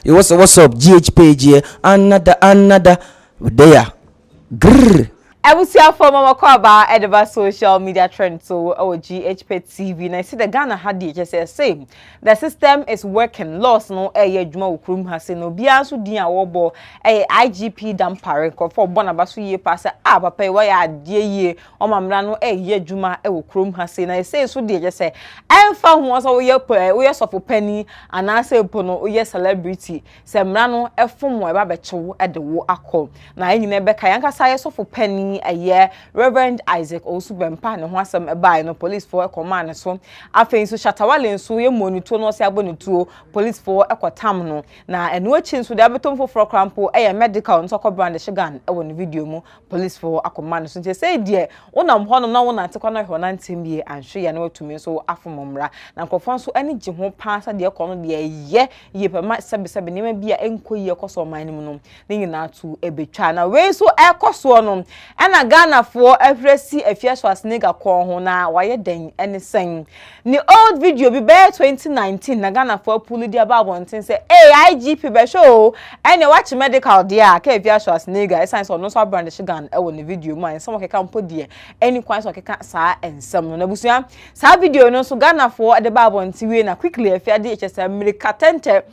Yo, what's up? GH page here. Another there. Grrr. Ebusia for mama kwaba edeba social media trend so our GHP TV. Na see the Ghana had the just same. The system is working. Loss no adwuma okrum hase no bia so din awobo IGP dampare for bona baso ye pass papa e why adie ye o mamra no adwuma okrum hase na say so dey just say emfa ho so we sofo penny and I say pono we celebrity se mra no efom we ba bechewo de wo akọ na anyine be kan yanka say sofo penny aye Reverend Isaac also bempa ne ho asem eba no police for command so afei so shatawale so ye monito no se abonituo police for ekotam no na eno achi so de abetom for crampo medical nso ko brandishing gun e won video mu police for command so say de wonam honom na wona atekwa na hwe na ntembie anhwe ye na watumi so afomomra na nkofon so ani gye ho pa sa de ko no de ye pema sebe ne ma bia enkoyi ekoso man nim no ne nyina tu ebetwa na we so ekoso no na Ghana for every Afia Schwar kon ho na waye den ene sen ni old video bi be 2019 na Ghana for pull dia ba wonten say IGP be show ene watch medical dia ka Afia Schwar essence no so brandishing gun e wo ne video mu an some keka mpo dia any kwan so keka saa ensem no na busua saa video no so Ghana for de ba wonten we na quickly Afia de HSM Medikal tente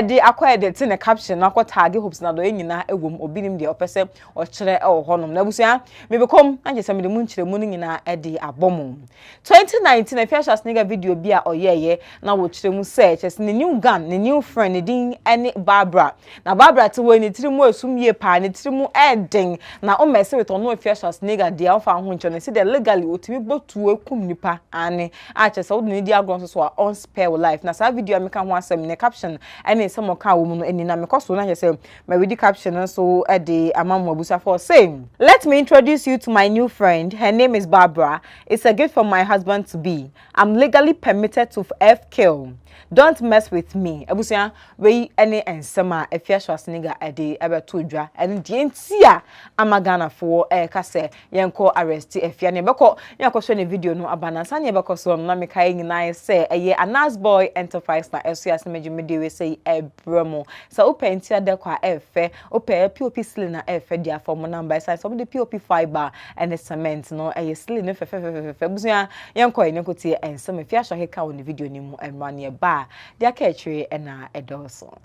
de akwa de tin caption na akwa tag hopes na do nyina ewom obinim de opese o kire e wo honom na busua me become anje se me de munchire mu nyina e de abomu 2019 Afia Schwar video bi a oyeye na wo kire mu search as ne new gun ne new friend ne din ene Barbara na Barbara te wo ne tirimu asum ye pa ne tirimu eden na o mese with ono Afia Schwar de afa ho ncho ne se de legally otimi botu akum nipa ane a che se wo ne di agron so on spare life na sa video me kan ho asem ne caption ene se mo ka wo mu no eni na me koso na che se me read caption so e de amamwa busa for same. Let me introduce you to my new friend. Her name is Barbara. It's a gift from my husband to be. I'm legally permitted to kill. Don't mess with me. Ebusia we any ensema Afia Schwar ede ebeto dwa ene die ntia amagana for ka se yenko arrest Afia ne beko yenko show ne video no abanansa ne beko so na me kai nyina say eye Anas Boy Enterprise na SOS meji we say ebremo so open tia de kwa efe open POP sling na efe dia form number size so the POP fiber and the cement no eye sling no fe ebusia yenko yenko tie ensema Afia Schwar ka on video ni mu enwa ne ba dia catchy and also.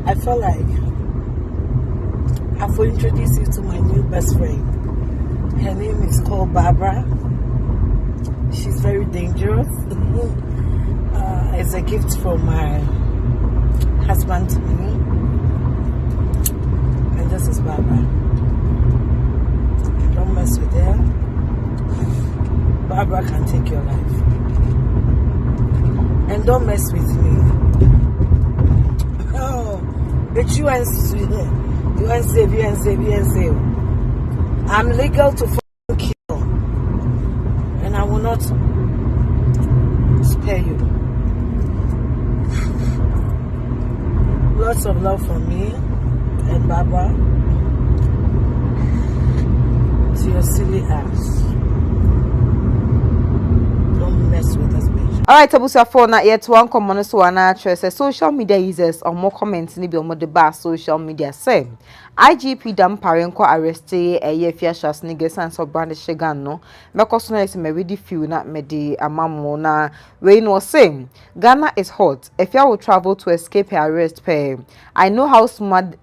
I feel like I have to introduce you to my new best friend. Her name is called Barbara. She's very dangerous. It's a gift from my husband to me. And this is Barbara. Don't mess with her. Barbara can take your life. And don't mess with me. Oh, but you and save. I'm legal to kill, and I will not spare you. Lots of love from me and Baba to your silly ass. Don't mess with us, bitch. Alright, abusa for na yet one common so na say social media users or more comments ni bi o de ba social media say IGP dampare nko arrest Afia Schwar sans of brandishing gun no mekoso na ese me ready few na me de amamo na we no say Ghana is hot. Afia will travel to escape her arrest pay. I know how smart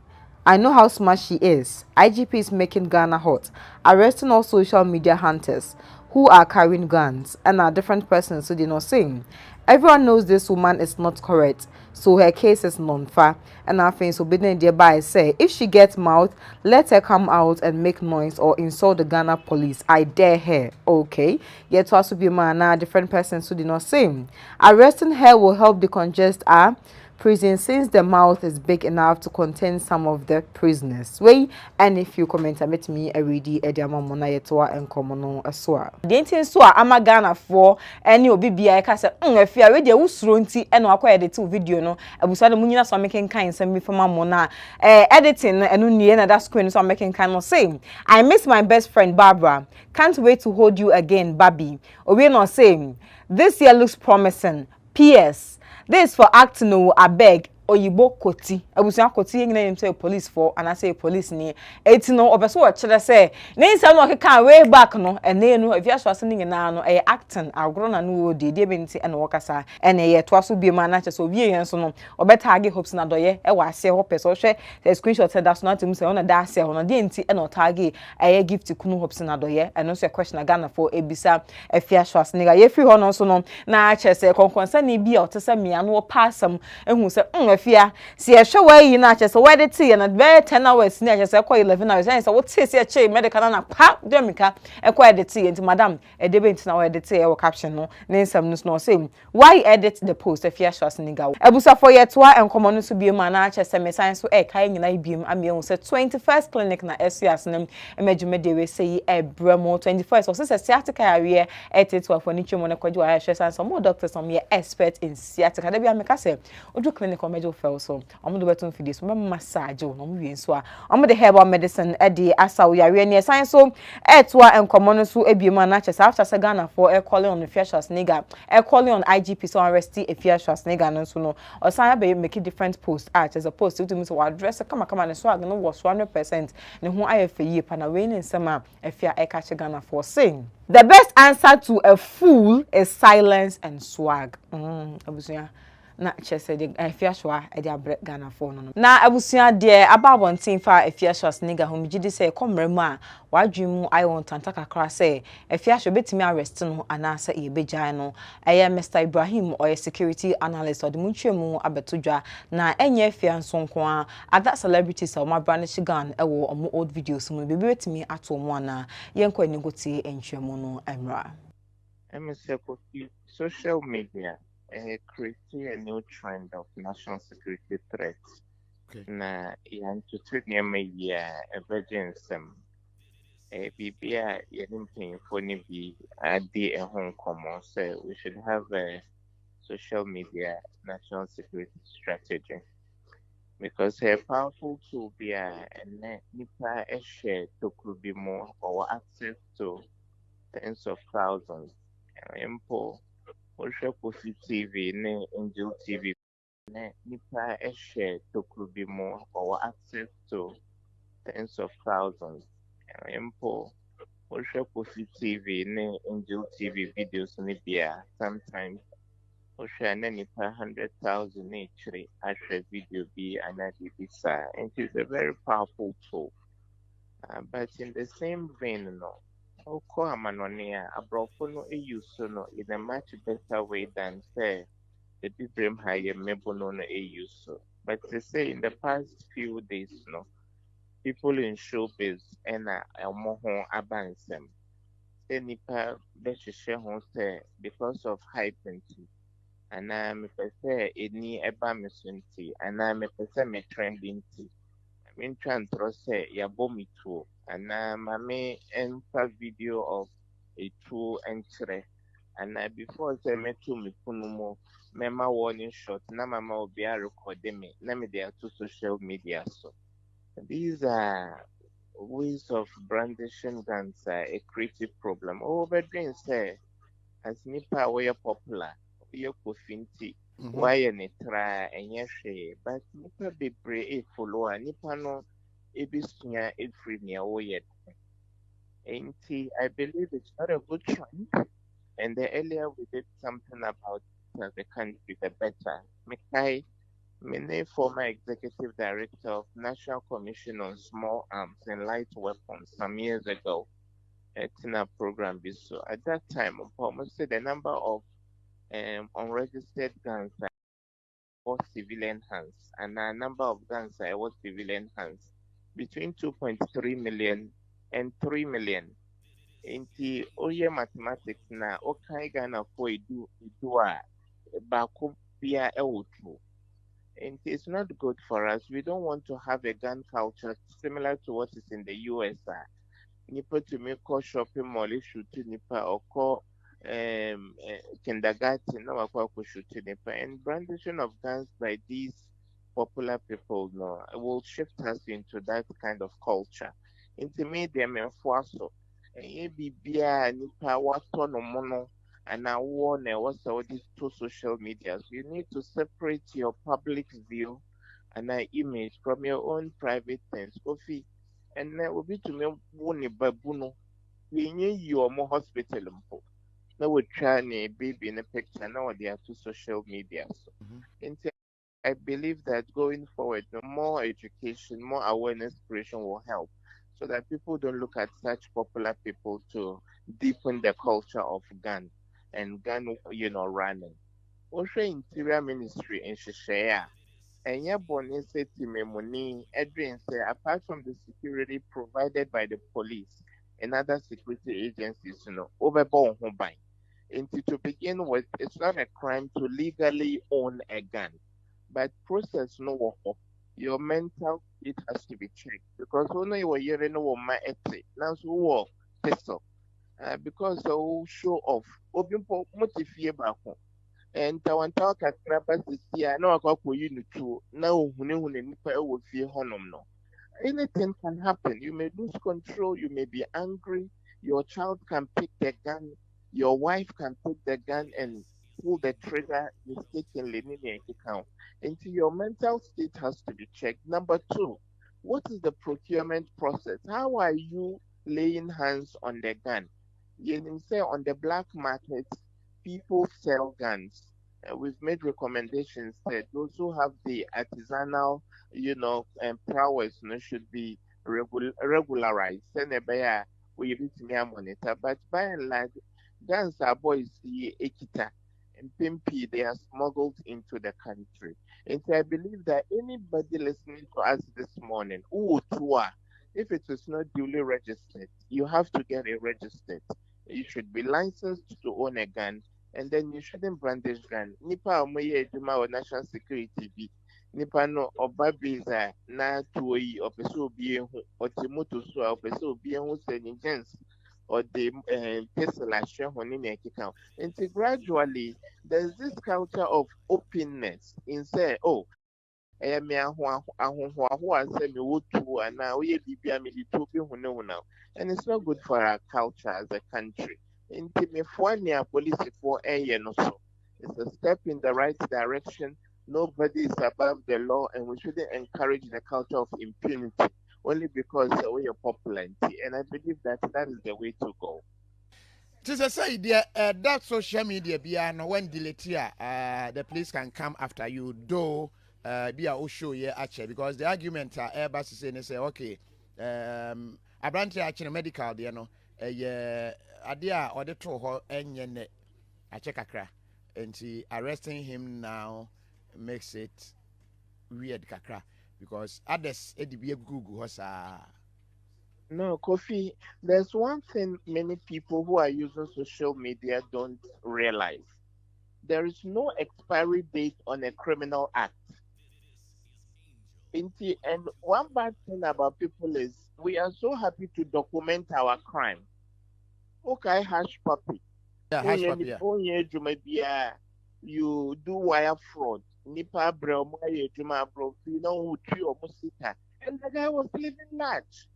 she is. IGP is making Ghana hot, arresting all social media hunters who are carrying guns and are different persons, so they not saying. Everyone knows this woman is not correct, so her case is non-fair. And I think so being thereby say, if she gets mouth, let her come out and make noise or insult the Ghana police. I dare her. Okay. Yet also be man, different persons, so they not saying. Arresting her will help decongest our prison since the mouth is big enough to contain some of the prisoners. Way and if you comment met me a ready ediama mona yetwa enkomono aswa. The intin so ama Ghana for any obi bia ka se Afia we de wusuro nti e no akwa edit video no abusa no munyina so making kind some me from mona editing enu nie na that screen so making kind no same. I miss my best friend Barbara. Can't wait to hold you again, Baby. Obi no same. This year looks promising. PS. This for acting no, I beg. oyibo koti abusia koti nyina yem say police for and I say police ni eti no obeso wo kire say ne nsam no keka way back no ene no Afia Schwar se nyina no acting agro na no de be nti ene wo kasa ene ye to aso bi ma na kye obi yen so no obetagi hopes na doye e wa ase ho pese hwe screenshot say that so na tem say ona da ase ho no de nti ene otagi gift kunu hopes na doye eno so question Ghana for ebisa Afia Schwar se niga ye free ho no so no na kye say konkonsa ni bi o te say mia no passam ehu say Afia si ehwe wa yi na kye say we de tie na be 10 hours ni kye say kwa 11 hours say what tie say che medical na pa demika e kwa de tie nti madam e de be nti na we de tie e caption no ne nsam no say why edit the post Afia Schwar se niga ebusa for ye toa enkomo no so bi ma na kye say me science so e kai nyina ibiem ame say 21st clinic na SUS nem emejume de we say e bremo 21st so say sciatica area e tetu afo ni twemo ne kwaji wa hwe san some doctors some ye expert in sciatica da bia me ka say odu clinic o mejo fel so omo do beton fidi so me massage no mo wie so a omo de herbal medicine e de asawo yare ne science so e toa enkomo no so ebiem na kye say after say Ghana for e calling on Afia Schwar nigga e calling on IGP so arrest Afia Schwar nigga no so no osan be make different post as a post to me so address kama ne swag no was 100% ne ho ayefe yi pa na we ne nsema Afia e ka Ghana for sing the best answer to a fool is silence and swag abusuya na chese de Afia Schwar e de abre Ghana for no na abusuya de ababontin fa Afia Schwar nigga ho mjidi say komremu a wadwemu I want tantaka kra say Afia Schwar betimi arrest no anasa e bejan no eye Mr Ibrahim or security analyst or the munchemu abetodwa na enye Afia nsonko a other celebrities o ma brandishing gun e wo omo old videos mu bebe betimi ato mo na yenko enigoti enhwemu no emra social media creating a new trend of national security threats. Okay. Na yan to a virgin sem. BBI paying for be a home common. So we should have a social media national security strategy. Because a powerful tool be a nipa a share to could be more or access to tens of thousands. Impo Kofi TV ne Angel TV ne nipa a share to could be more or access to tens of thousands. Impo Kofi TV ne Angel TV videos ne bia sometimes na nipa 100,000 each ashare video be anadi bisa. And it is a very powerful tool. But in the same vein, no. Oko amanonia abrofo no use no in a much better way than say the Bibrim higher mebono no use. But to say in the past few days, no, people in showbiz and a moho abansem. Say nipa beshishe hon say because of hype and I'm say any ebamisunti and I'm a trending tea. I mean, trying to say yabomi too, and mame enter video of a true entry, and before say me to me kunumo, mema warning shot, na mama will be a recording me, na me there to social media. So these are ways of brandishing guns a creative problem. Oh, but then say as nipa we are popular, we are kofinti. Why any try and yes, but nipa be brave follow a nipa no ebisunya free near yet. I believe it's not a good trend. And the earlier we did something about the country, the better. Mikai, Mene, former executive director of National Commission on Small Arms and Light Weapons some years ago, at a program. So at that time, almost the number of unregistered guns was civilian hands, and a number of guns was civilian hands between 2.3 million and 3 million. Inti oye mathematics na okai Ghana for idu a bako bia ewotu. And it's not good for us. We don't want to have a gun culture similar to what is in the US. Nipa to me call shopping mall issue to nipa or call kindergarten no akwa shoot nipa, and brandishing of guns by these popular people no will shift us into that kind of culture. Into me them enforcer and bibia nipa wato no mono and now warn what's all these two social medias. You need to separate your public view and an image from your own private things. Kofi, and that will be to me one babuno. We need you more hospital. Now we try a baby in a picture now they are to social media. So, I believe that going forward, more education, more awareness creation will help so that people don't look at such popular people to deepen the culture of gun and gun, running. Also, Interior Ministry in Shishaya, and Yabon said to me, money, Edwin said, apart from the security provided by the police and other security agencies, overborn home buying. And to begin with, it's not a crime to legally own a gun. But process no work. Your mental it has to be checked because when you were hearing no my ethic now so war pistol because the whole show off obimpo motifie back home and tawanta kakra ba sisi a na wakɔ you no to na ohunehune nipa e wo fie honom no anything can happen. You may lose control, you may be angry, your child can pick the gun, your wife can pick the gun and pull the trigger mistakenly in the account. Into your mental state has to be checked. Number two, what is the procurement process? How are you laying hands on the gun? You can say on the black market, people sell guns. We've made recommendations that those who have the artisanal prowess should be regularized. Send a bear we monitor. But by and large, guns are boys see ekita and pimpy, they are smuggled into the country. And so I believe that anybody listening to us this morning, if it is not duly registered, you have to get it registered. You should be licensed to own a gun, and then you shouldn't brandish gun. Nipa omoye eduma or national security be. Nipa no oba biza na tuoyi opese obi ehu otimoto so opese obi ehu senigence or the pistol ashare honi na ekika. And gradually there's this culture of openness in say me ahohoaho asɛ me wotu anaa woyɛ biribi a mede to bi hune now. And it's not good for our culture as a country. Nti mefoa nea polisifoɔ ɛyɛ no so. It's a step in the right direction. Nobody is above the law and we shouldn't encourage the culture of impunity only because we are popular. And I believe that that is the way to go. Just a say, that social media no when delete the police can come after you do be a show actually because the argument Airbus is saying say okay a branch actually medical idea or the troho enye a check kakra and arresting him now makes it weird kakra because others be Google was No, Kofi, there's one thing many people who are using social media don't realize. There is no expiry date on a criminal act. And one bad thing about people is we are so happy to document our crime. Okay, hash puppy. Yeah, hash puppy. Yeah. You do wire fraud. Nipa bro, you know who tree or musita. And the guy was living large.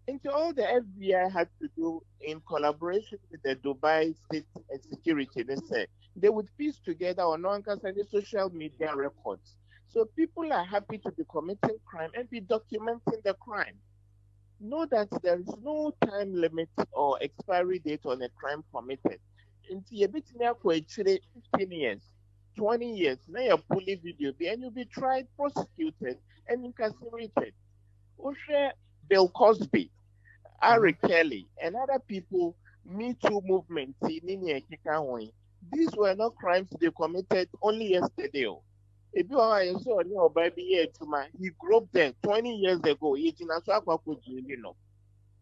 Into all the FBI had to do in collaboration with the Dubai State Security, they said they would piece together on any social media records. So people are happy to be committing crime and be documenting the crime. Know that there is no time limit or expiry date on a crime committed. Into a bit near 15 years, 20 years, now you're pulling video, and you'll be tried, prosecuted, and incarcerated. Bill Cosby, Ari Kelly, and other people, Me Too movement, these were not crimes they committed only yesterday. If you are so baby, he groped them 20 years ago.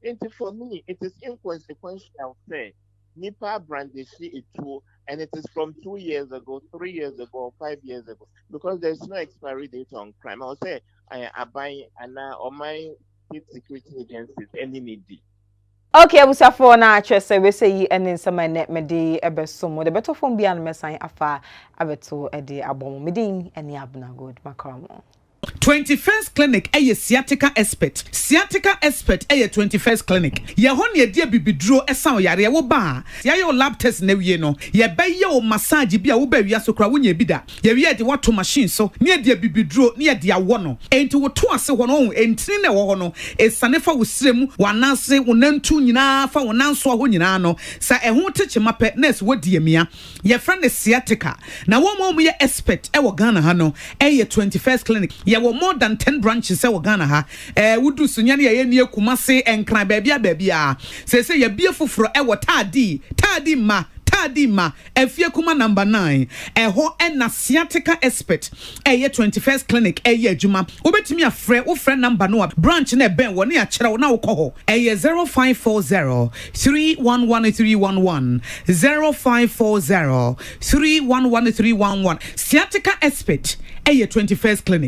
And for me, it is inconsequential. Say, Nipa brandishing it too, and it is from 2 years ago, 3 years ago, or 5 years ago, because there's no expiry date on crime. I'll say, I buy or my security agencies any need. Okay, abusafo na atwese we say ene nsema ne mede ebesom de beto fom bia no mesan afa abeto ede abom medin ene abna good makramo. 21st clinic ɛyɛ sciatica expert 21st clinic yɛ hɔ ne yɛde bibiduro ɛsan yare wo ba yɛyɛ lab test na wie no yɛbɛyɛ o massage bi a wo ba wia so kra wonya bi da yɛwie de wato machine so ne yɛde bibiduro ne yɛde awɔ no enti wo to ase hɔ no entini na wɔ hɔ no esane fa wo srem wananse wo nantu nyinaa fa wo nanso hɔ nyinaa no sa ɛho teche mapɛ nurse wodi emia yɛ friend ne sciatica na wo mo yɛ expert ɛwɔ Ghana ha no ɛyɛ 21st clinic yɛwɔ more than 10 branches ɛwɔ Ghana ha wudu sunya ne yɛ nie kumase enkran baabi a sɛ yɛ bie foforo ɛwɔ tadi ma Afia kuma number 9 ɛhɔ ɛna sciatica expert ɛyɛ 21st clinic ɛyɛ adwuma wobɛtumi afrɛ wo frɛ number no a branch na ɛbɛn wɔ ne akyerɛw na wokɔ hɔ ɛyɛ 0540 311311 0540 311311 sciatica expert ɛyɛ 21st clinic